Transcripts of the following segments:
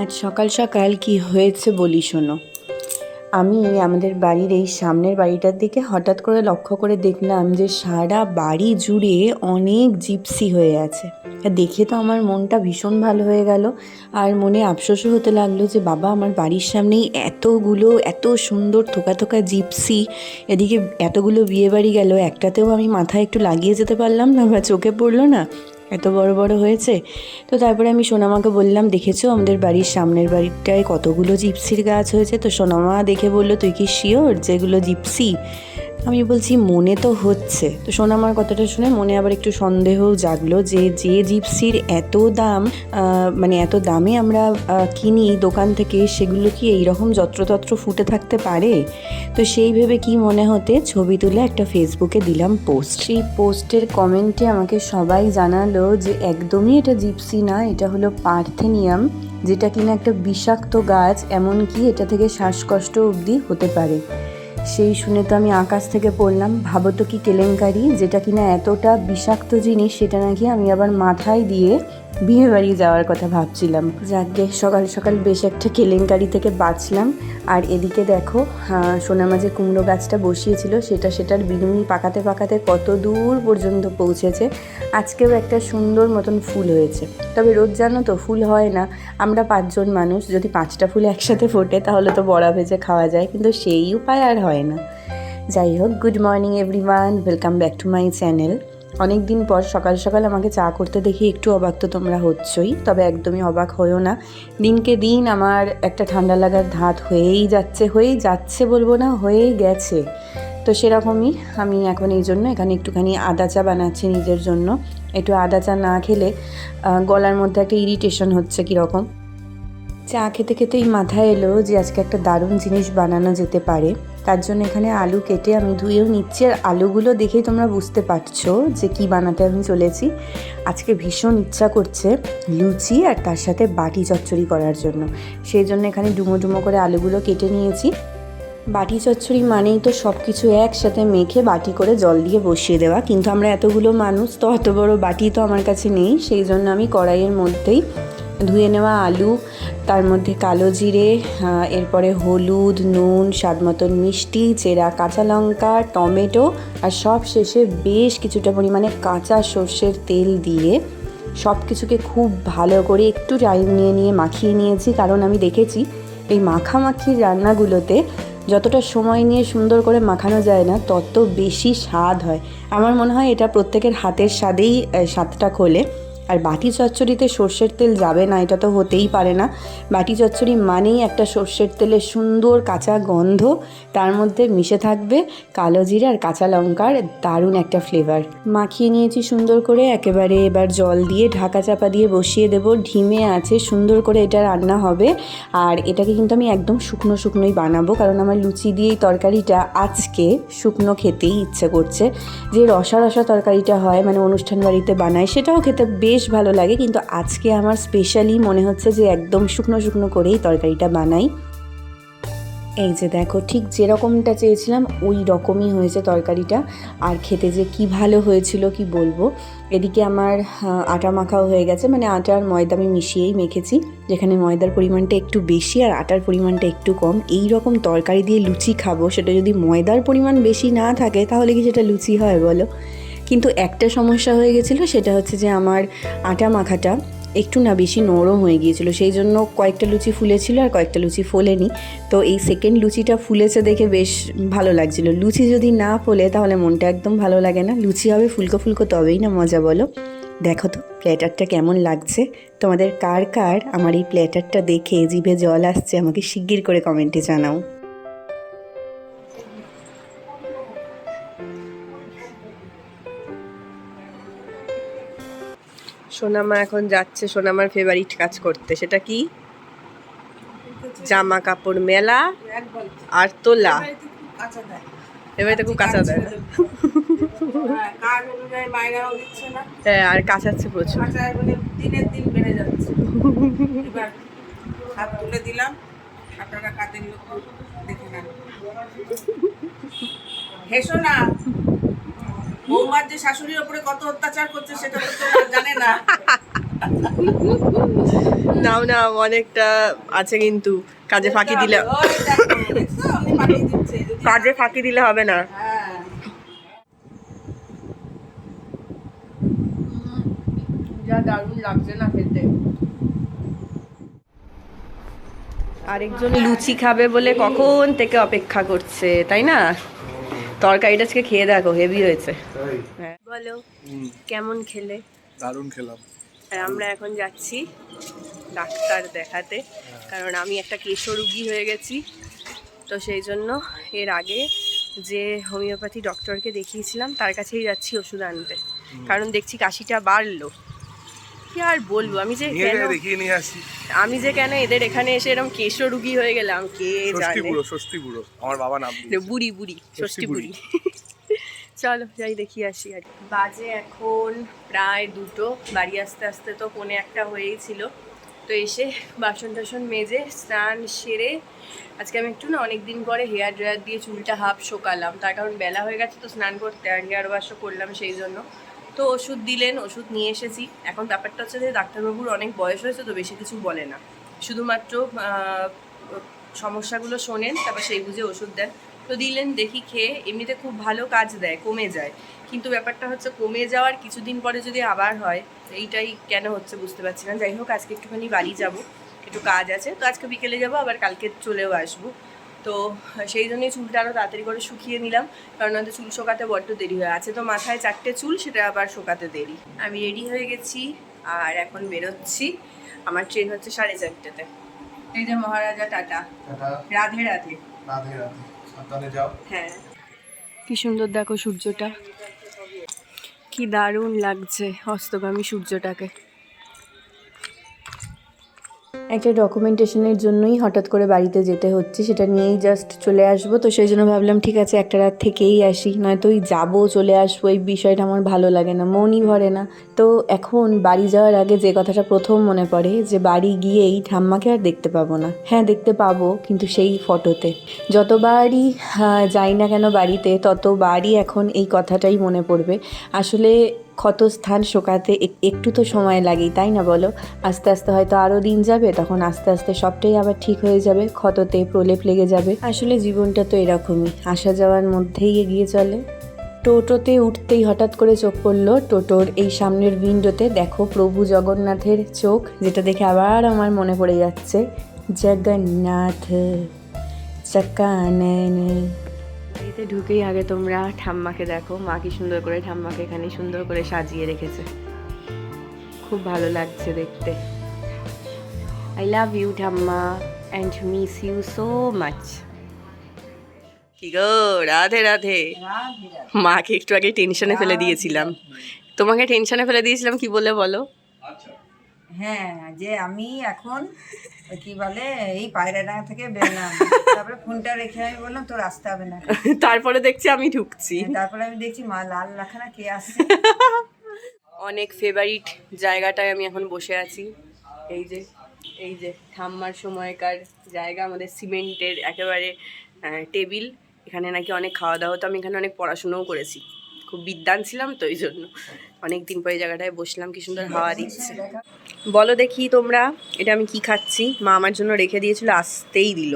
আজ সকাল সকাল কি হয়েছে বলি শোনো। আমি আমাদের বাড়ির এই সামনের বাড়িটার দিকে হঠাৎ করে লক্ষ্য করে দেখলাম যে সারা বাড়ি জুড়ে অনেক জিপসি হয়ে আছে। দেখে তো আমার মনটা ভীষণ ভালো হয়ে গেল, আর মনে আফসোসও হতে লাগলো যে বাবা, আমার বাড়ির সামনেই এতগুলো এত সুন্দর থোকা থোকা জিপসি, এদিকে এতগুলো বিয়ে বাড়ি গেল, একটাতেও আমি মাথায় একটু লাগিয়ে যেতে পারলাম না বা চোখে পড়লো না, এত বড় বড় হয়েছে। তো তারপরে আমি সোনামাকে বললাম, দেখেছো আমাদের বাড়ির সামনের বাড়িটায় কতগুলো জিপসির গাছ হয়েছে? তো সোনামা দেখে বললো, তুই কি শিওর যেগুলো জিপসি? আমি বলছি মনে তো হচ্ছে। তো সোনামার কথাটা শুনে মনে আবার একটু সন্দেহও জাগলো যে জিপসির এত দাম, মানে এত দামে আমরা কিনি দোকান থেকে, সেগুলো কি এইরকম যত্রতত্র ফুটে থাকতে পারে? তো সেই ভেবে কি মনে হতে ছবি তুলে একটা ফেসবুকে দিলাম পোস্ট। সেই পোস্টের কমেন্টে আমাকে সবাই জানালো যে একদমই এটা জিপসি না, এটা হলো পার্থেনিয়াম, যেটা কিনা একটা বিষাক্ত গাছ, এমনকি এটা থেকে শ্বাসকষ্ট অবধি হতে পারে। সেই শুনে তো আমি আকাশ থেকে পড়লাম। ভাবো তো কি কেলেঙ্কারি, যেটা কিনা এতটা বিষাক্ত জিনিস, সেটা নাকি আমি আবার মাথায় দিয়ে বিয়ে বাড়ি যাওয়ার কথা ভাবছিলাম। যাকে সকাল সকাল বেশ একটা কেলেঙ্কারি থেকে বাঁচলাম। আর এদিকে দেখো, সোনামা যে কুমড়ো গাছটা বসিয়েছিল সেটার বিনুনি পাকাতে পাকাতে কত দূর পর্যন্ত পৌঁছেছে। আজকেও একটা সুন্দর মতন ফুল হয়েছে। তবে রোজ জানো তো ফুল হয় না। আমরা 5 জন মানুষ, যদি 5টা ফুল একসাথে ফোটে তাহলে তো বড়া ভেজে খাওয়া যায়, কিন্তু সেই উপায় আর হয় না। যাই হোক, good morning everyone, welcome back to my channel. অনেক দিন পর সকাল সকাল আমাকে চা করতে দেখি একটু অবাক তো তোমরা হচ্ছই, তবে একদমই অবাক হয়েও না। দিনকে দিন আমার একটা ঠান্ডা লাগার ধাত হয়েই যাচ্ছে বলবো না, হয়েই গেছে। তো সেরকমই আমি এখন এই জন্য এখানে একটুখানি আদা চা বানাচ্ছি নিজের জন্য। একটু আদা চা না খেলে গলার মধ্যে একটা ইরিটেশন হচ্ছে কীরকম। চা খেতে খেতেই মাথায় এলো যে আজকে একটা দারুণ জিনিস বানানো যেতে পারে। তার জন্য এখানে আলু কেটে আমি ধুয়েও নিচ্ছি, আর আলুগুলো দেখেই তোমরা বুঝতে পারছো যে কি বানাতে আমি চলেছি। আজকে ভীষণ ইচ্ছা করছে লুচি আর তার সাথে বাটি চচ্চড়ি করার জন্য। সেই জন্য এখানে ডুমো ডুমো করে আলুগুলো কেটে নিয়েছি। বাটি চচ্চড়ি মানেই তো সব কিছু একসাথে মেখে বাটি করে জল দিয়ে বসিয়ে দেওয়া, কিন্তু আমরা এতগুলো মানুষ তো অত বড় বাটি তো আমার কাছে নেই। সেই জন্য আমি কড়াইয়ের মধ্যেই ধুয়ে নেওয়া আলু, তার মধ্যে কালো জিরে, এরপরে হলুদ, নুন, স্বাদ মতন মিষ্টি, চেরা কাঁচা লঙ্কা, টমেটো, আর সব শেষে বেশ কিছুটা পরিমাণে কাঁচা সর্ষের তেল দিয়ে সব কিছুকে খুব ভালো করে একটু টাইম নিয়ে মাখিয়ে নিয়েছি। কারণ আমি দেখেছি এই মাখামাখির রান্নাগুলোতে যতটা সময় নিয়ে সুন্দর করে মাখানো যায় না, তত বেশি স্বাদ হয়। আমার মনে হয় এটা প্রত্যেকের হাতের স্বাদেই স্বাদটা খোলে। আর বাটি চচ্চড়িতে সর্ষের তেল যাবে না এটা তো হতেই পারে না। বাটি চচ্চড়ি মানেই একটা সর্ষের তেলের সুন্দর কাঁচা গন্ধ, তার মধ্যে মিশে থাকবে কালো জিরে আর কাঁচা লঙ্কার দারুণ একটা ফ্লেভার। মাখিয়ে নিয়েছি সুন্দর করে, একেবারে এবার জল দিয়ে ঢাকা চাপা দিয়ে বসিয়ে দেবো। ঢিমে আছে সুন্দর করে এটা রান্না হবে। আর এটাকে কিন্তু আমি একদম শুকনোই বানাবো, কারণ আমার লুচি দিয়েই তরকারিটা আজকে শুকনো খেতেই ইচ্ছে করছে। যে রসা রসা তরকারিটা হয়, মানে অনুষ্ঠান বাড়িতে বানায়, সেটাও খেতে বেশ ভালো লাগে, কিন্তু আজকে আমার স্পেশালি মনে হচ্ছে যে একদম শুকনো করেই তরকারিটা বানাই। এই যে দেখো, ঠিক যেরকমটা চেয়েছিলাম ওই রকমই হয়েছে তরকারিটা। আর খেতে যে কি ভালো হয়েছিল কি বলবো। এদিকে আমার আটা মাখাও হয়ে গেছে, মানে আটা আর ময়দা আমি মিশিয়েই মেখেছি, যেখানে ময়দার পরিমাণটা একটু বেশি আর আটার পরিমাণটা একটু কম। এই রকম তরকারি দিয়ে লুচি খাবো, সেটা যদি ময়দার পরিমাণ বেশি না থাকে তাহলে কি সেটা লুচি হয় বলো? কিন্তু একটা সমস্যা হয়ে গেছিলো, সেটা হচ্ছে যে আমার আটা মাখাটা একটু না বেশি নরম হয়ে গিয়েছিল। সেই জন্য কয়েকটা লুচি ফুলেছিল আর কয়েকটা লুচি ফোলেনি। তো এই সেকেন্ড লুচিটা ফুলেছে দেখে বেশ ভালো লাগছিল। লুচি যদি না ফোলে তাহলে মনটা একদম ভালো লাগে না। লুচি হবে ফুলকো ফুলকো, তবেই না মজা বলো। দেখো তো প্ল্যাটারটা কেমন লাগছে। তোমাদের কার কার আমার এই প্ল্যাটারটা দেখে জিভে জল আসছে আমাকে শিগগির করে কমেন্টে জানাও। সোনামা এখন যাচ্ছে সোনামার ফেভারিট কাজ করতে। সেটা কি? জামা কাপড় মেলা আর তোলা। এবারে তো খুব কাঁচা দেয় না। হ্যাঁ, আর কাঁচাচ্ছে প্রচুর। দিনের দিন বেড়ে যাচ্ছে। এবার হাত তুলে দিলাম, আপনারা কাদের লোক দেখে নেন। হেসো না, বৌমার যে শাশুড়ির ওপরে কত অত্যাচার করছে সেটা তো তোমরা জানে না। নাও নাও, অনেকটা আছে কিন্তু কাজে ফাঁকি দিলে, ওই দেখো, দেখছো? উনি পাঠিয়ে দিচ্ছে। যদি- কাজে ফাঁকি দিলে হবে না। হ্যাঁ। যা দারুণ লাগছে না খেতে। আরেকজন লুচি খাবে বলে কখন থেকে অপেক্ষা করছে, তাই না? তরকারিটা আজকে খেয়ে দেখো, হেভি হয়েছে। হ্যাঁ বলো, কেমন খেলে? দারুণ খেলাম। আর আমরা এখন যাচ্ছি ডাক্তার দেখাতে, কারণ আমি একটা কেশো রুগী হয়ে গেছি। তো সেই জন্য এর আগে যে হোমিওপ্যাথি ডক্টরকে দেখিয়েছিলাম তার কাছেই যাচ্ছি ওষুধ আনতে, কারণ দেখছি কাশিটা বাড়লো। কি আর বলবো, দেখিয়ে নিয়ে আসি। আমি যে কেন এদের এখানে এসে এরকম কেশো রুগী হয়ে গেলাম কে জানে। ষষ্ঠী বুড়ো আমার বাবা নাম দিয়েছে। বুড়ি বুড়ি, ষষ্ঠী বুড়ি। বুড়ি। চলো যাই দেখিয়ে আসি। আর বাজে এখন প্রায় 2টো, বাড়ি আসতে আসতে তো 1:45 হয়েই ছিল। তো এসে বাসন টাসন মেজে স্নান সেরে আজকে আমি একটু না অনেক দিন পরে হেয়ার ড্রায়ার দিয়ে চুলটা হাফ শোকালাম, তার কারণ বেলা হয়ে গেছে তো স্নান করতে, আর হেয়ার ওয়াশও করলাম সেই জন্য। তো ওষুধ দিলেন, ওষুধ নিয়ে এসেছি। এখন ব্যাপারটা হচ্ছে যে ডাক্তারবাবুর অনেক বয়স হয়েছে তো বেশি কিছু বলে না, শুধুমাত্র সমস্যাগুলো শোনেন, তারপর সেই বুঝে ওষুধ দেন। তো দিলেন, দেখি খেয়ে, এমনিতে খুব ভালো কাজ দেয়, কমে যায়। কিন্তু ব্যাপারটা হচ্ছে কমে যাওয়ার কিছুদিন পরে যদি আবার হয়, এইটাই কেন হচ্ছে বুঝতে পারছি না। যাই হোক, আজকে একটুখানি বাড়ি যাব, একটু কাজ আছে, তো আজকে বিকেলে যাব, আবার কালকে চলেও আসবো। তো সেই জন্যই চুলটা আরও তাড়াতাড়ি করে শুকিয়ে নিলাম, কারণ হয়তো চুল শোকাতে বড্ড দেরি হয়। আছে তো মাথায় 4টে চুল, সেটা আবার শোকাতে দেরি। আমি রেডি হয়ে গেছি আর এখন বেরোচ্ছি। আমার ট্রেন হচ্ছে 4:30-তে। এই যে মহারাজা, টাটা, রাধে রাধে। রাধে রাধে, সাবধানে যাও। হ্যাঁ, কি সুন্দর দেখো সূর্যটা, কি দারুণ লাগছে অস্তগামী সূর্যটাকে। একটা ডকুমেন্টেশনের জন্যই হঠাৎ করে বাড়িতে যেতে হচ্ছে, সেটা নিয়েই জাস্ট চলে আসবো। তো সেই জন্য ভাবলাম ঠিক আছে একটা রাত থেকেই আসি, নয়তো ওই যাবো চলে আসবো এই বিষয়টা আমার ভালো লাগে না, মনই ভরে না। তো এখন বাড়ি যাওয়ার আগে যে কথাটা প্রথম মনে পড়ে যে বাড়ি গিয়েই ঠাম্মাকে আর দেখতে পাবো না। হ্যাঁ দেখতে পাবো, কিন্তু সেই ফটোতে। যতবারই যাই না কেন বাড়িতে, ততবারই এখন এই কথাটাই মনে পড়বে। আসলে ক্ষত স্থান শোকাতে একটু তো সময় লাগেই, তাই না বলো? আস্তে আস্তে হয়তো আরও দিন যাবে, তখন আস্তে আস্তে সবটাই আবার ঠিক হয়ে যাবে, ক্ষততে প্রলেপ লেগে যাবে। আসলে জীবনটা তো এরকমই, আসা যাওয়ার মধ্যেই এগিয়ে চলে। টোটোতে উঠতেই হঠাৎ করে চোখ পড়লো টোটোর এই সামনের উইন্ডোতে। দেখো প্রভু জগন্নাথের চোখ, যেটা দেখে আবার আমার মনে পড়ে যাচ্ছে জগন্নাথ চকানন। বাড়িতে ঢুকেই আগে তোমরা ঠাম্মাকে দেখো, মা কি সুন্দর করে ঠাম্মাকে এখানে সুন্দর করে সাজিয়ে রেখেছে, খুব ভালো লাগছে দেখতে। আই লাভ ইউ ঠাম্মা and miss you so much. কি গো, রাধে রাধে। মাকে একটু আগে টেনশনে ফেলে দিয়েছিলাম। তোমাকে টেনশনে ফেলে দিয়েছিলাম কি বলে বলো? হ্যাঁ, যে আমি এখন ওই কি বলে এই পায়রাডাঙ্গা থেকে বেরোলাম, তারপরে ফোনটা রেখে আমি বললাম তোর আসতে হবে না। তারপরে দেখছি আমি ঢুকছি। তারপরে আমি দেখছি মা লাল লাখানা কে আসছে। অনেক ফেভারিট জায়গাটায় আমি এখন বসে আছি। এই যে, এই যে ঠাম্মার সময়কার জায়গা, আমাদের সিমেন্টের একেবারে টেবিল। এখানে নাকি অনেক খাওয়া দাওয়া হতো, আমি এখানে অনেক পড়াশুনোও করেছি, খুব বিদ্বান ছিলাম তো এই জন্য। অনেক দিন পরে জায়গাটায় বসলাম, কি সুন্দর হাওয়া দিচ্ছে। বলো দেখি তোমরা, এটা আমি কি খাচ্ছি? মা আমার জন্য রেখে দিয়েছিল, আসতেই দিল।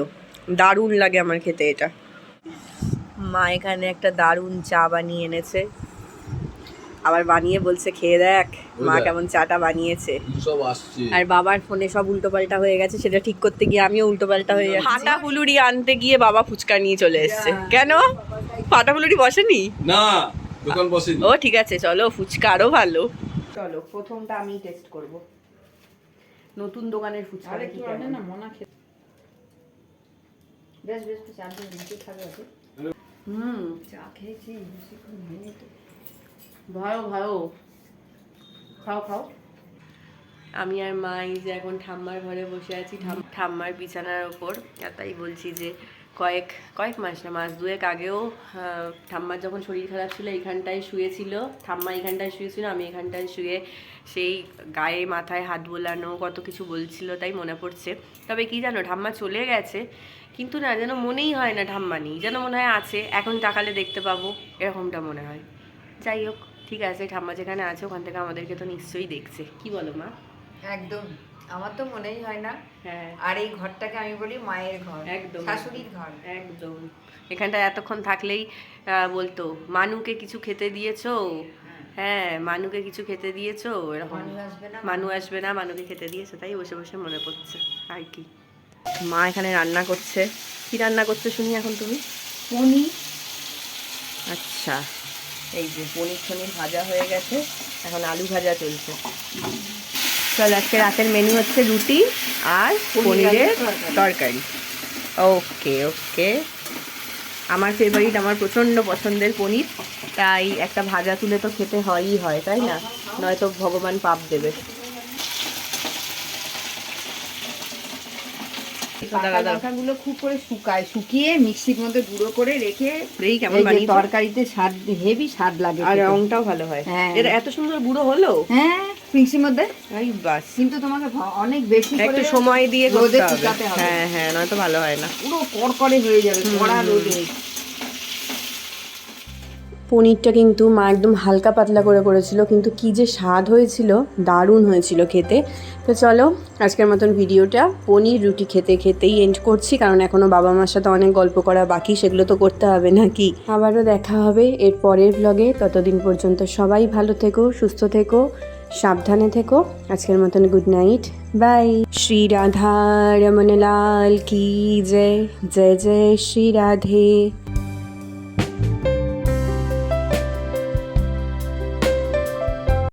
দারুণ লাগে আমার খেতে এটা। মা এখানে একটা দারুণ চা বানিয়ে এনেছে, আবার বানিয়ে বলছে খেয়ে দেখ মা কেমন চাটা বানিয়েছে। সব আসছে। আর বাবার ফোনে সব উল্টোপাল্টা হয়ে গেছে, সেটা ঠিক করতে গিয়ে আমিও উল্টোপাল্টা হয়ে যাচ্ছি। ফাটা ফুলুরি আনতে গিয়ে বাবা ফুচকা নিয়ে চলে এসেছে। কেন ফাটা ফুলুরি বসেনি? না, দোকান বসেনি। ও ঠিক আছে, চলো ফুচকা আরো ভালো। চলো প্রথমটা আমি টেস্ট করব, নতুন দোকানের ফুচকা। দেখি কেমন। না মনা খেতে বেশ বেশ বেশ আর দিন দিতে থাকবে আছে। চা খেয়েছি বেশিক্ষণ হয়নি তো। ভালো ভালো, খাও খাও। আমি আর মা এই যে এখন ঠাম্মার ঘরে বসে আছি, ঠাম্মার বিছানার ওপর। আর তাই বলছি যে কয়েক মাস না, মাস দুয়েক আগেও ঠাম্মার যখন শরীর খারাপ ছিল এইখানটায় শুয়েছিল, ঠাম্মা এইখানটায় শুয়েছিল, আমি এখানটায় শুয়ে সেই গায়ে মাথায় হাত বোলানো কত কিছু বলছিল, তাই মনে পড়ছে। তবে কি জানো, ঠাম্মা চলে গেছে কিন্তু না যেন মনেই হয় না ঠাম্মা নেই, যেন মনে হয় আছে, এখন তাকালে দেখতে পাবো এরকমটা মনে হয়। যাই হোক ঠিক আছে, ঠাম্মা যেখানে আছে ওখান থেকে আমাদেরকে তো নিশ্চয়ই দেখছে, কি বলো মা? একদম, আমার তো মনেই হয় না। হ্যাঁ আর এই ঘরটাকে আমি বলি মায়ের ঘর, একদম শাশুড়ির ঘর। একদম। এখানটা এতক্ষণ থাকলেই বলতো মানুকে কিছু খেতে দিয়েছো, হ্যাঁ মানুকে কিছু খেতে দিয়েছো, এরকম মানু আসবে না, মানু আসবে না, মানুকে খেতে দিয়েছো, তাই বসে বসে মনে পড়ছে আর কি। মা এখানে রান্না করছে, কি রান্না করছে শুনি এখন তুমি? পনির। আচ্ছা, এই যে পনির টনির ভাজা হয়ে গেছে, এখন আলু ভাজা চলছে। চল আজকে রাতের মেনু হচ্ছে রুটি আর পনিরের তরকারি। ওকে ওকে, আমার ফেভারিট, আমার প্রচণ্ড পছন্দের পনির, তাই একটা ভাজা তুলে তো খেতে হয়ই হয়, তাই না? নয়তো ভগবান পাপ দেবে। কাঁচা লঙ্কাগুলো খুব করে শুকিয়ে মিক্সির মধ্যে গুঁড়ো করে রেখে এই কেমন এই যে বানিয়েছে? তরকারিতে স্বাদ, হেভি স্বাদ লাগে আর খেতে। রংটাও ভালো হয়। হ্যাঁ। এটা এত সুন্দর গুঁড়ো হলো? হ্যাঁ, মিক্সির মধ্যে। এই বাস, কিন্তু তোমাকে অনেক বেশি করে একটু সময় দিয়ে রোদে করতে হবে। শুকাতে হবে। হ্যাঁ হ্যাঁ, নয়তো ভালো হয় না। পুরো কড়কড়ে হয়ে যাবে কড়া রোদে। পনিরটা কিন্তু মা একদম হালকা পাতলা করে করেছিল, কিন্তু কি যে স্বাদ হয়েছিল, দারুণ হয়েছিল খেতে। তো চলো আজকের মতন ভিডিওটা পনির রুটি খেতে খেতেই এন্ড করছি, কারণ এখনও বাবা মার সাথে অনেক গল্প করা বাকি, সেগুলো তো করতে হবে নাকি। আবারও দেখা হবে এর পরের ব্লগে, ততদিন পর্যন্ত সবাই ভালো থেকো, সুস্থ থেকো, সাবধানে থেকো। আজকের মতন good night, bye. Shri Radha Raman Lal কি জয়, জয় জয় শ্রী রাধে।